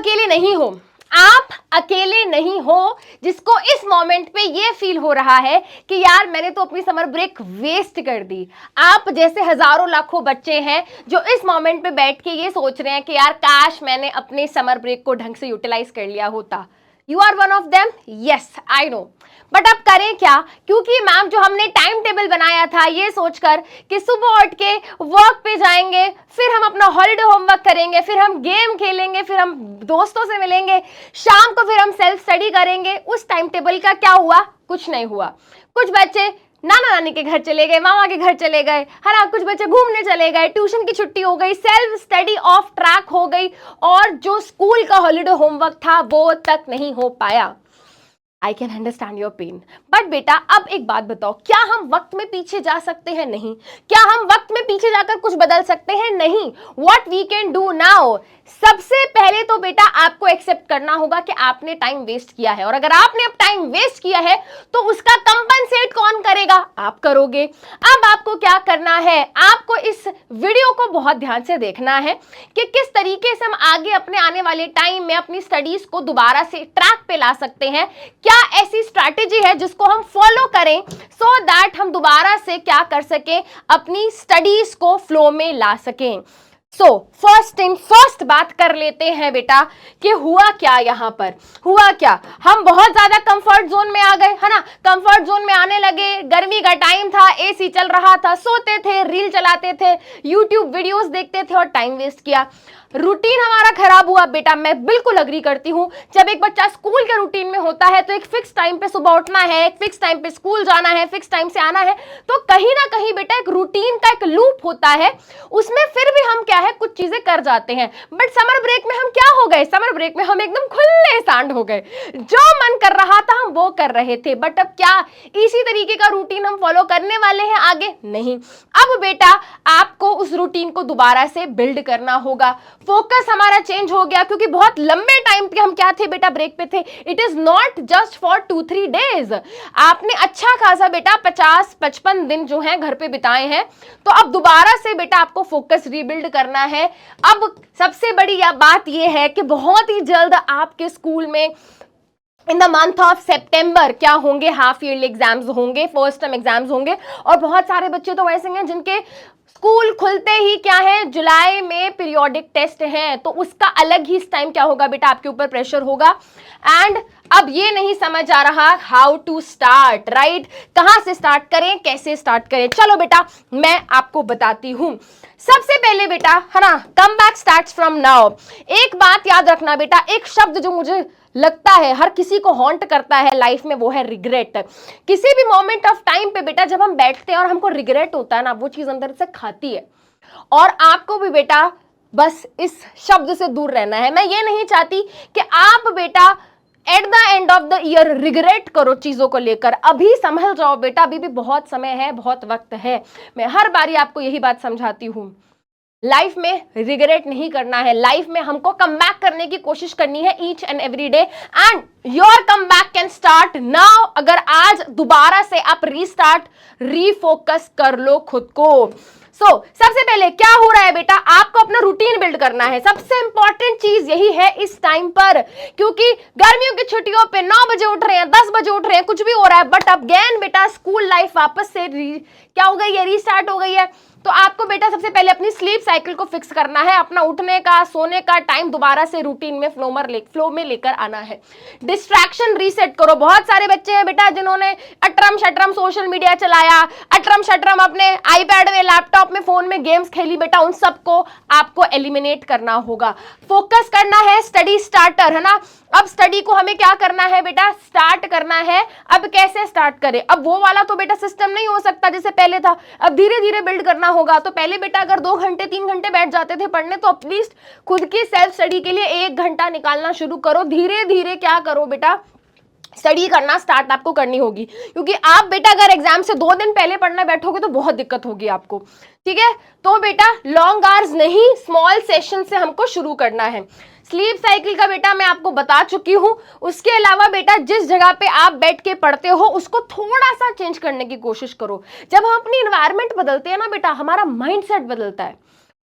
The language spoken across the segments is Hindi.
अकेले नहीं हो, आप अकेले नहीं हो जिसको इस मोमेंट पे ये फील हो रहा है कि यार मैंने तो अपनी समर ब्रेक वेस्ट कर दी। आप जैसे हजारों लाखों बच्चे हैं जो इस मोमेंट पे बैठ के ये सोच रहे हैं कि यार काश मैंने अपने समर ब्रेक को ढंग से यूटिलाइज कर लिया होता। You are one of them, yes I know. But अब करें क्या, क्योंकि मैम जो हमने टाइम टेबल बनाया था ये सोचकर कि सुबह उठ के वर्क पे जाएंगे, फिर हम अपना हॉलीडे होमवर्क करेंगे, फिर हम गेम खेलेंगे, फिर हम दोस्तों से मिलेंगे, शाम को फिर हम सेल्फ स्टडी करेंगे। उस टाइम टेबल का क्या हुआ? कुछ नहीं हुआ। कुछ बच्चे नाना नानी के घर चले गए, मामा के घर चले गए, है ना, कुछ बच्चे घूमने चले गए, ट्यूशन की छुट्टी हो गई, सेल्फ स्टडी ऑफ ट्रैक हो गई और जो स्कूल का हॉलीडे होमवर्क था वो तक नहीं हो पाया। I can understand your pain. But बेटा अब एक बात बताओ, क्या हम वक्त में पीछे जा सकते हैं? नहीं। क्या हम वक्त में पीछे जाकर कुछ बदल सकते हैं? नहीं। What we can do now, सबसे पहले तो बेटा आपको एक्सेप्ट करना होगा कि आपने टाइम वेस्ट किया है, और अगर आपने अब टाइम वेस्ट किया है तो उसका कंपनसेट कौन करेगा? आप करोगे। अब आपको क्या करना है, आपको इस वीडियो को बहुत ध्यान से देखना है कि किस तरीके से हम आगे अपने आने वाले टाइम में अपनी स्टडीज को दोबारा से ट्रैक पे ला सकते हैं। क्या ऐसी स्ट्रैटेजी है जिसको हम फॉलो करें सो दैट हम दोबारा से क्या कर सकें, अपनी स्टडीज को फ्लो में ला सकें। सो फर्स्ट थिंग फर्स्ट बात कर लेते हैं बेटा कि हुआ क्या, यहां पर हुआ क्या। हम बहुत ज्यादा कंफर्ट जोन में आ गए, है ना। कंफर्ट जोन में आने लगे, गर्मी का टाइम था, एसी चल रहा था, सोते थे, रील चलाते थे, यूट्यूब वीडियोस देखते थे और टाइम वेस्ट किया। रूटीन हमारा खराब हुआ बेटा, मैं बिल्कुल अग्री करती हूं। जब एक बच्चा स्कूल के रूटीन में होता है तो एक फिक्स टाइम पे सुबह उठना है, एक फिक्स टाइम पे स्कूल जाना है, फिक्स टाइम से आना है, तो कहीं ना कहीं बेटा एक रूटीन का एक लूप होता है, उसमें फिर भी हम क्या है कुछ चीजें कर जाते हैं। बट समर ब्रेक में हम क्या हो गए, समर ब्रेक में हम एकदम खुले सांड हो गए, जो मन कर रहा था हम वो कर रहे थे। बट अब क्या इसी तरीके का रूटीन हम फॉलो करने वाले हैं आगे? नहीं। अब बेटा आपको उस रूटीन को दोबारा से बिल्ड करना होगा। फोकस हमारा चेंज हो गया, क्योंकि बहुत लंबे टाइम पे हम क्या थे बेटा, ब्रेक पे थे। It is not just for 2-3 days. आपने अच्छा खासा बेटा 50-55 दिन जो है घर पे बिताए हैं, तो अब दोबारा से बेटा आपको फोकस रीबिल्ड करना है। अब सबसे बड़ी बात यह है कि बहुत ही जल्द आपके स्कूल में इन द मंथ ऑफ सितंबर क्या होंगे, हाफ ईयरली एग्जाम्स होंगे, फर्स्ट टर्म एग्जाम्स होंगे, और बहुत सारे बच्चे तो ऐसे हैं जिनके स्कूल खुलते ही क्या है, जुलाई में पीरियोडिक टेस्ट हैं, तो उसका अलग ही इस टाइम क्या होगा बेटा, आपके ऊपर प्रेशर होगा। एंड अब ये नहीं समझ आ रहा हाउ टू स्टार्ट, राइट, कहां से स्टार्ट करें, कैसे स्टार्ट करें। चलो बेटा मैं आपको बताती हूं। सबसे पहले बेटा, है ना, come back starts from now. एक बात याद रखना बेटा, एक शब्द जो मुझे लगता है हर किसी को हॉन्ट करता है लाइफ में, वो है रिग्रेट। किसी भी मोमेंट ऑफ टाइम पे बेटा जब हम बैठते हैं और हमको रिग्रेट होता है ना, वो चीज अंदर से खाती है। और आपको भी बेटा बस इस शब्द से दूर रहना है। मैं ये नहीं चाहती कि आप बेटा at the end of the year regret करो चीजों को लेकर। अभी संभल जाओ बेटा, अभी भी बहुत समय है, बहुत वक्त है। मैं हर बारी आपको यही बात समझाती हूं, लाइफ में रिग्रेट नहीं करना है, लाइफ में हमको कम बैक करने की कोशिश करनी है each and every day, and your come back can start now. अगर आज दोबारा से आप रीस्टार्ट, रीफोकस कर लो खुद को। सबसे पहले क्या हो रहा है बेटा, आपको अपना रूटीन बिल्ड करना है। सबसे इंपॉर्टेंट चीज यही है इस टाइम पर, क्योंकि गर्मियों की छुट्टियों पे 9 बजे उठ रहे हैं, 10 बजे उठ रहे हैं, कुछ भी हो रहा है, बट अब अगेन बेटा स्कूल लाइफ वापस से क्या हो गई है, रीस्टार्ट हो गई है। तो आपको बेटा सबसे पहले अपनी स्लीप साइकिल को फिक्स करना है, अपना उठने का, सोने का टाइम दोबारा से रूटीन में फ्लो में लेकर आना है। डिस्ट्रैक्शन रीसेट करो। बहुत सारे बच्चे हैं बेटा जिन्होंने अटरम शटरम सोशल मीडिया चलाया, अटरम शटरम अपने आईपैड में, लैपटॉप में, फोन में गेम्स खेली, बेटा उन सबको आपको एलिमिनेट करना होगा। फोकस करना है स्टडी स्टार्टर, है ना। अब स्टडी को हमें क्या करना है बेटा, स्टार्ट करना है। अब कैसे स्टार्ट करें, अब वो वाला तो बेटा सिस्टम नहीं हो सकता जैसे पहले था, अब धीरे धीरे बिल्ड करना होगा। तो पहले बेटा अगर 2 घंटे 3 घंटे बैठ जाते थे पढ़ने, तो एटलीस्ट खुद की सेल्फ स्टडी के लिए 1 घंटा निकालना शुरू करो। धीरे धीरे क्या करो बेटा, स्टडी करना स्टार्ट आपको करनी होगी, क्योंकि आप बेटा अगर एग्जाम से 2 दिन पहले पढ़ने बैठोगे तो बहुत दिक्कत होगी आपको, ठीक है। तो बेटा लॉन्ग आवर्स नहीं, स्मॉल सेशन से हमको शुरू करना है। स्लीप साइकिल का बेटा मैं आपको बता चुकी हूं। उसके अलावा बेटा जिस जगह पे आप बैठ के पढ़ते हो उसको थोड़ा सा चेंज करने की कोशिश करो। जब हम अपनी एनवायरनमेंट बदलते हैं ना बेटा, हमारा माइंडसेट बदलता है।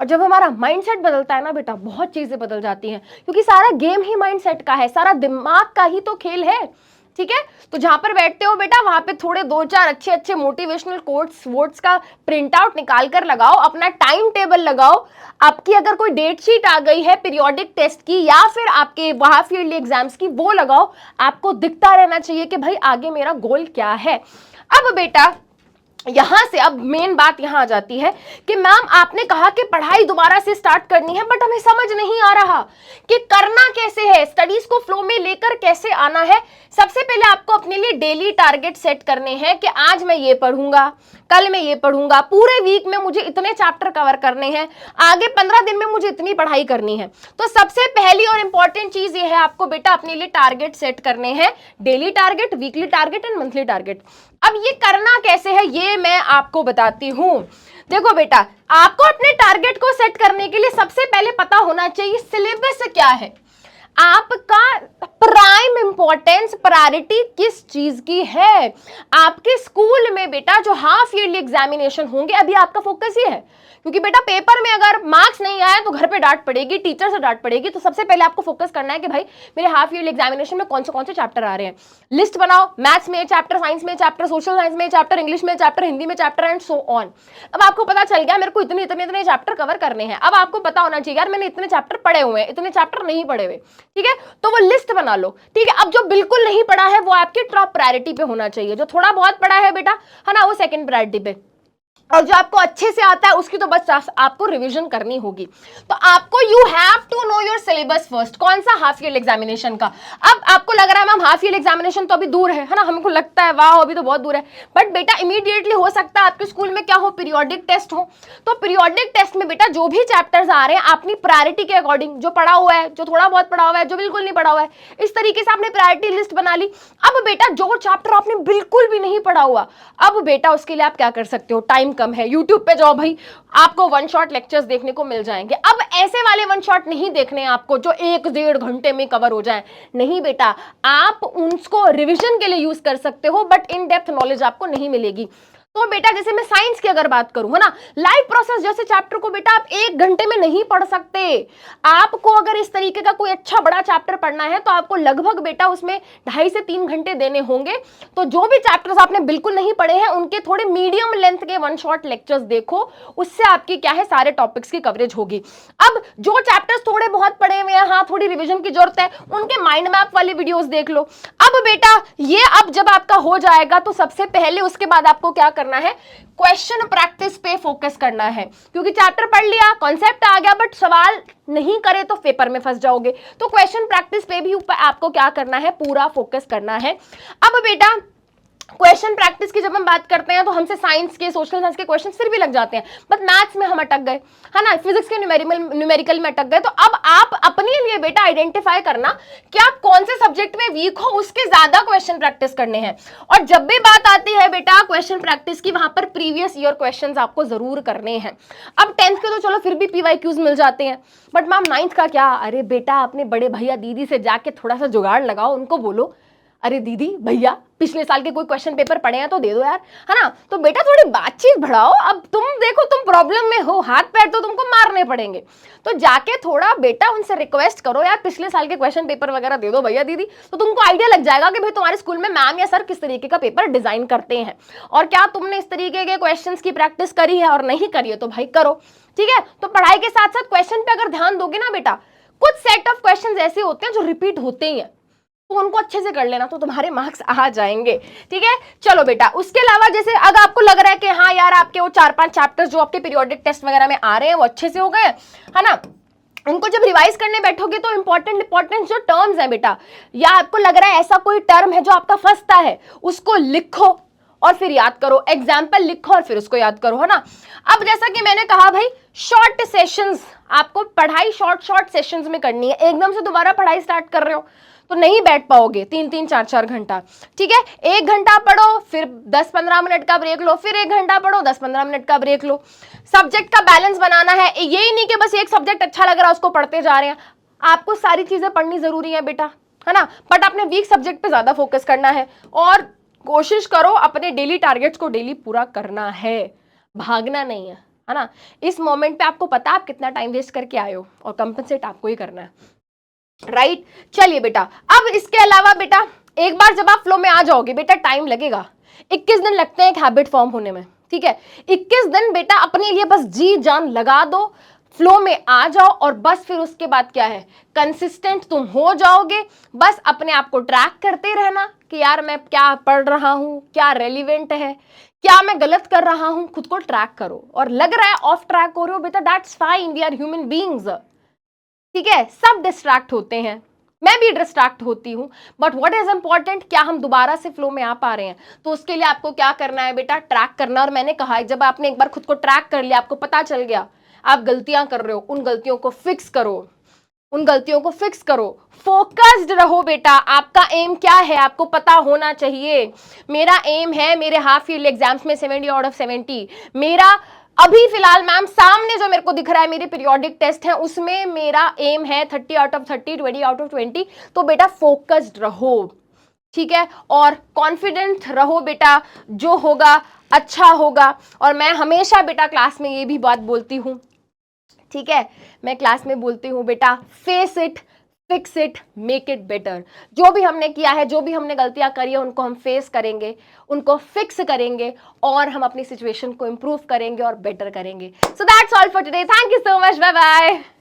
और जब हमारा माइंडसेट बदलता है ना बेटा, बहुत चीजें बदल जाती हैं, क्योंकि सारा गेम ही माइंडसेट का है, सारा दिमाग का ही तो खेल है। ठीक है, तो जहां पर बैठते हो बेटा, वहां पे थोड़े 2-4 अच्छे अच्छे मोटिवेशनल कोट्स वोट्स का प्रिंट आउट निकाल कर लगाओ, अपना टाइम टेबल लगाओ। आपकी अगर कोई डेट शीट आ गई है पीरियोडिक टेस्ट की या फिर आपके हाफ ईयरली एग्जाम्स की, वो लगाओ। आपको दिखता रहना चाहिए कि भाई आगे मेरा गोल क्या है। अब बेटा यहां से अब मेन बात यहां आ जाती है कि मैम आपने कहा कि पढ़ाई दोबारा से स्टार्ट करनी है, बट हमें समझ नहीं आ रहा कि करना कैसे है, स्टडीज को फ्लो में लेकर कैसे आना है। सबसे पहले आपको अपने लिए डेली टारगेट सेट करने हैं कि आज मैं ये पढ़ूंगा, कल मैं ये पढ़ूंगा, पूरे वीक में मुझे इतने चैप्टर कवर करने हैं, आगे 15 दिन में मुझे इतनी पढ़ाई करनी है। तो सबसे पहली और इंपॉर्टेंट चीज ये है, आपको बेटा अपने लिए टारगेट सेट करने हैं, daily target, weekly target and monthly target. अब ये करना कैसे है ये मैं आपको बताती हूं। देखो बेटा, आपको अपने टारगेट को सेट करने के लिए सबसे पहले पता होना चाहिए सिलेबस क्या है, आपका प्राइम इंपॉर्टेंस प्रायोरिटी किस चीज की है। आपके स्कूल में बेटा जो हाफ ईयरली एग्जामिनेशन होंगे, अभी आपका फोकस ये है, क्योंकि बेटा पेपर में अगर मार्क्स नहीं आए तो घर पे डांट पड़ेगी, टीचर से डांट पड़ेगी। तो सबसे पहले आपको फोकस करना है कि भाई मेरे हाफ ईयरली एग्जामिनेशन में कौन से चैप्टर आ रहे हैं। लिस्ट बनाओ, मैथ्स में चैप्टर, साइंस में चैप्टर, सोशल साइंस में चैप्टर, इंग्लिश में चैप्टर, हिंदी में चैप्टर एंड सो ऑन। अब आपको पता चल गया मेरे को इतने इतने इतने चैप्टर कवर करने हैं। अब आपको पता होना चाहिए यार मैंने इतने चैप्टर पढ़े हुए हैं, इतने चैप्टर नहीं पढ़े हुए। ठीक है, तो वो लिस्ट बना लो। ठीक है, अब जो बिल्कुल नहीं पढ़ा है वो आपकी टॉप प्रायोरिटी पे होना चाहिए, जो थोड़ा बहुत पढ़ा है बेटा है ना, वो सेकंड प्रायोरिटी पे, और जो आपको अच्छे से आता है उसकी तो बस आपको रिवीजन करनी होगी। तो आपको you have to know your syllabus first. कौन सा, हाफ ईयर एग्जामिनेशन का। अब आपको लग रहा है मैम हाफ ईयर एग्जामिनेशन तो अभी दूर है ना, हमको लगता है वाह अभी तो बहुत दूर है, बट बेटा इमीडिएटली हो सकता है आपके स्कूल में क्या हो, पीरियोडिक टेस्ट हो। तो पीरियोडिक टेस्ट में बेटा जो भी चैप्टर्स आ रहे हैं अपनी प्रायोरिटी के अकॉर्डिंग, जो पढ़ा हुआ है, जो थोड़ा बहुत पढ़ा हुआ है, जो बिल्कुल नहीं पढ़ा हुआ है, इस तरीके से आपने प्रायोरिटी लिस्ट बना ली। अब बेटा जो चैप्टर आपने बिल्कुल भी नहीं पढ़ा हुआ, अब बेटा उसके लिए आप क्या कर सकते हो, टाइम कम है, यूट्यूब पे जाओ भाई, आपको वन शॉट लेक्चर्स देखने को मिल जाएंगे। अब ऐसे वाले वन शॉट नहीं देखने हैं आपको जो 1-1.5 घंटे में कवर हो जाए, नहीं बेटा, आप उनको रिवीजन के लिए यूज कर सकते हो, बट इन डेप्थ नॉलेज आपको नहीं मिलेगी। तो बेटा जैसे मैं साइंस की अगर बात करूं है ना, लाइफ प्रोसेस जैसे चैप्टर को बेटा आप 1 घंटे में नहीं पढ़ सकते। आपको अगर इस तरीके का कोई अच्छा बड़ा चैप्टर पढ़ना है तो आपको लगभग बेटा उसमें 2.5 से 3 घंटे देने होंगे। तो जो भी चैप्टर्स आपने बिल्कुल नहीं पढ़े हैं उनके थोड़े मीडियम लेंथ के वन शॉट लेक्चर्स देखो, उससे आपकी क्या है सारे टॉपिक्स की कवरेज होगी। अब जो चैप्टर्स थोड़े बहुत पढ़े हुए हैं, हाँ थोड़ी रिविजन की जरूरत है, उनके माइंड मैप वाली वीडियोस देख लो। अब बेटा ये अब जब आपका हो जाएगा तो सबसे पहले उसके बाद आपको क्या करना है, क्वेश्चन प्रैक्टिस पे फोकस करना है, क्योंकि चैप्टर पढ़ लिया, कॉन्सेप्ट आ गया, बट सवाल नहीं करे तो पेपर में फंस जाओगे। तो क्वेश्चन प्रैक्टिस पे भी ऊपर आपको क्या करना है, पूरा फोकस करना है। अब बेटा क्वेश्चन प्रैक्टिस की जब हम बात करते हैं तो हमसे साइंस के, सोशल साइंस के क्वेश्चन फिर भी लग जाते हैं, बट मैथ्स में हम अटक गए है ना, फिजिक्स के न्यूमेरिकल में अटक गए। तो अब आप अपने लिए बेटा आइडेंटिफाई करना कि आप कौन से सब्जेक्ट में वीक हो, उसके ज्यादा क्वेश्चन प्रैक्टिस करने हैं। और जब भी बात आती है बेटा क्वेश्चन प्रैक्टिस की, वहां पर प्रीवियस ईयर क्वेश्चन आपको जरूर करने हैं। अब 10th के तो चलो फिर भी PYQs मिल जाते हैं, बट मैम 9th का क्या, अरे बेटा अपने बड़े भैया दीदी से जाके थोड़ा सा जुगाड़ लगाओ, उनको बोलो अरे दीदी भैया पिछले साल के कोई क्वेश्चन पेपर पढ़े हैं तो दे दो यार, है ना। तो बेटा थोड़ी बातचीत बढ़ाओ। अब तुम देखो तुम प्रॉब्लम में हो, हाथ पैर तो तुमको मारने पड़ेंगे, तो जाके थोड़ा बेटा उनसे रिक्वेस्ट करो यार पिछले साल के क्वेश्चन पेपर वगैरह दे दो भैया दीदी, तो तुमको आइडिया लग जाएगा कि भाई तुम्हारे स्कूल में मैम या सर किस तरीके का पेपर डिजाइन करते हैं, और क्या तुमने इस तरीके के क्वेश्चन की प्रैक्टिस करी है, और नहीं करी है तो भाई करो। ठीक है, तो पढ़ाई के साथ साथ क्वेश्चन पे अगर ध्यान दोगे ना बेटा, कुछ सेट ऑफ क्वेश्चन ऐसे होते हैं जो रिपीट होते ही हैं, तो उनको अच्छे से कर लेना तो तुम्हारे मार्क्स आ जाएंगे। ठीक है, चलो बेटा उसके अलावा जैसे अगर आपको लग रहा है कि हाँ यार आपके वो 4-5 चैप्टर्स जो आपके पीरियोडिक टेस्ट वगैरह में आ रहे हैं वो अच्छे से हो गए है ना, उनको जब रिवाइज करने बैठोगे तो इंपॉर्टेंट जो टर्म्स हैं बेटा, या आपको लग रहा है ऐसा कोई टर्म है जो आपका फंसता है, उसको लिखो और फिर याद करो, एग्जाम्पल लिखो और फिर उसको याद करो, है ना। अब जैसा कि मैंने कहा भाई शॉर्ट सेशंस, आपको पढ़ाई शॉर्ट सेशंस में करनी है। एकदम से दोबारा पढ़ाई स्टार्ट कर रहे हो तो नहीं बैठ पाओगे 3-3, 4-4 घंटा। ठीक है, 1 घंटा पढ़ो, फिर 10-15 मिनट का ब्रेक लो, फिर 1 घंटा पढ़ो, 10-15 मिनट का ब्रेक लो। सब्जेक्ट का बैलेंस बनाना है, यही नहीं कि बस एक सब्जेक्ट अच्छा लग रहा है उसको पढ़ते जा रहे हैं, आपको सारी चीजें पढ़नी जरूरी है बेटा, है ना, बट अपने वीक सब्जेक्ट पे ज्यादा फोकस करना है, और कोशिश करो अपने डेली टारगेट्स को डेली पूरा करना है, भागना नहीं है। है ना। इस मोमेंट पे आपको पता आप कितना टाइम वेस्ट करके आए हो और कंपनसेट आपको ही करना है, राइट। चलिए बेटा, अब इसके अलावा बेटा एक बार जब आप फ्लो में आ जाओगे बेटा, टाइम लगेगा, 21 दिन लगते हैं एक हैबिट फॉर्म होने में, ठीक है। 21 दिन बेटा अपने लिए बस जी जान लगा दो, फ्लो में आ जाओ, और बस फिर उसके बाद क्या है, कंसिस्टेंट तुम हो जाओगे। बस अपने आप को ट्रैक करते रहना कि यार मैं क्या पढ़ रहा हूं, क्या रेलिवेंट है, क्या मैं गलत कर रहा हूं, खुद को ट्रैक करो। और लग रहा है ऑफ ट्रैक हो रहे हो बेटा, that's fine, we are human beings, ठीक है। सब डिस्ट्रैक्ट होते हैं, मैं भी डिस्ट्रैक्ट होती हूं, बट व्हाट इज इंपॉर्टेंट, क्या हम दोबारा से फ्लो में आ पा रहे हैं। तो उसके लिए आपको क्या करना है बेटा, ट्रैक करना। और मैंने कहा जब आपने एक बार खुद को ट्रैक कर लिया, आपको पता चल गया आप गलतियां कर रहे हो, उन गलतियों को फिक्स करो, उन गलतियों को फिक्स करो, फोकस्ड रहो बेटा। आपका एम क्या है आपको पता होना चाहिए। मेरा एम है मेरे हाफ ईयरली एग्जाम्स में 70 आउट ऑफ 70, मेरा अभी फिलहाल मैम सामने जो मेरे को दिख रहा है मेरे पीरियोडिक टेस्ट है उसमें मेरा एम है 30 आउट ऑफ 30, 20 आउट ऑफ 20। तो बेटा फोकस्ड रहो, ठीक है, और कॉन्फिडेंट रहो बेटा, जो होगा अच्छा होगा। और मैं हमेशा बेटा क्लास में ये भी बात बोलती हूँ, ठीक है, मैं क्लास में बोलती हूँ बेटा, face it, fix it, make it better. जो भी हमने किया है, जो भी हमने गलतियां करी है, उनको हम फेस करेंगे, उनको फिक्स करेंगे, और हम अपनी सिचुएशन को इंप्रूव करेंगे और बेटर करेंगे। So that's all for today, thank you so much, bye bye.